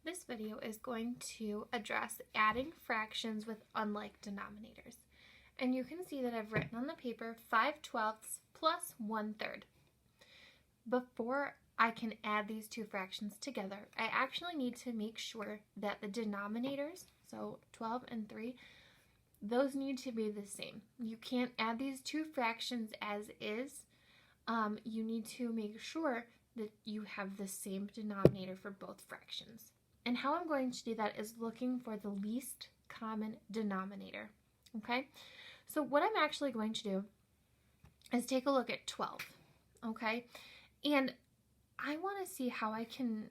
This video is going to address adding fractions with unlike denominators. And you can see that I've written on the paper 5/12 plus 1/3. Before I can add these two fractions together, I actually need to make sure that the denominators, so 12 and 3, those need to be the same. You can't add these two fractions as is. You need to make sure that you have the same denominator for both fractions. And how I'm going to do that is looking for the least common denominator, okay? So what I'm actually going to do is take a look at 12, okay? And I want to see how I can,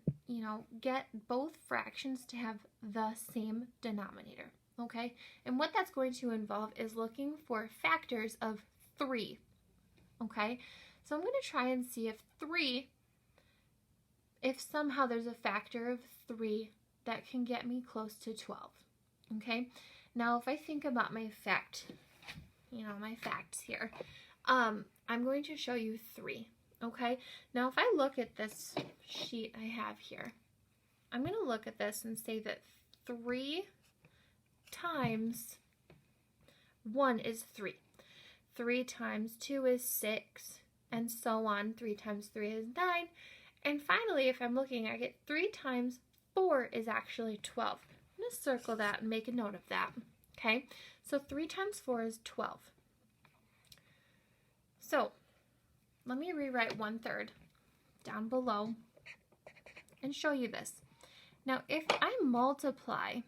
get both fractions to have the same denominator, okay? And what that's going to involve is looking for factors of 3, okay? So I'm going to try and see if somehow there's a factor of 3 that can get me close to 12, okay? Now, if I think about my facts here, I'm going to show you 3, okay? Now, if I look at this sheet I have here, I'm going to look at this and say that 3 times 1 is 3. 3 times 2 is 6, and so on. 3 times 3 is 9. And finally, if I'm looking, I get 3 times 4 is actually 12. I'm going to circle that and make a note of that. Okay, so 3 times 4 is 12. So let me rewrite 1/3 down below and show you this. Now, if I multiply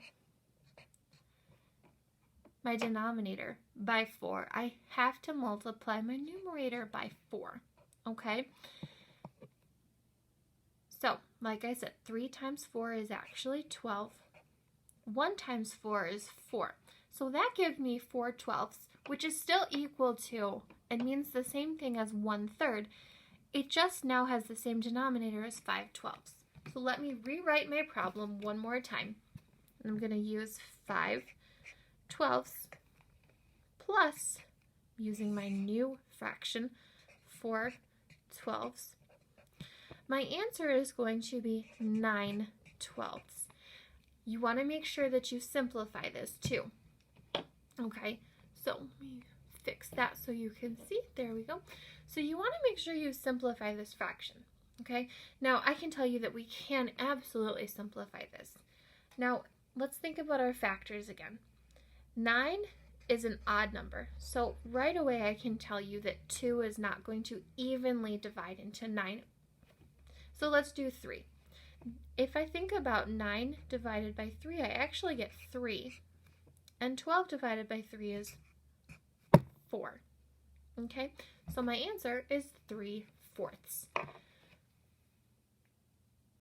my denominator by 4, I have to multiply my numerator by 4, okay? So, like I said, 3 times 4 is actually 12. 1 times 4 is 4. So that gives me 4/12, which is still equal to, it means the same thing as 1/3. It just now has the same denominator as 5/12. So let me rewrite my problem one more time. I'm going to use 5/12 plus, using my new fraction, 4/12. My answer is going to be 9/12. You want to make sure that you simplify this too. Okay, so let me fix that so you can see. There we go. So you want to make sure you simplify this fraction. Okay, now I can tell you that we can absolutely simplify this. Now let's think about our factors again. 9 is an odd number, so right away I can tell you that 2 is not going to evenly divide into 9. So let's do 3. If I think about 9 divided by 3, I actually get 3. And 12 divided by 3 is 4. Okay, so my answer is 3/4.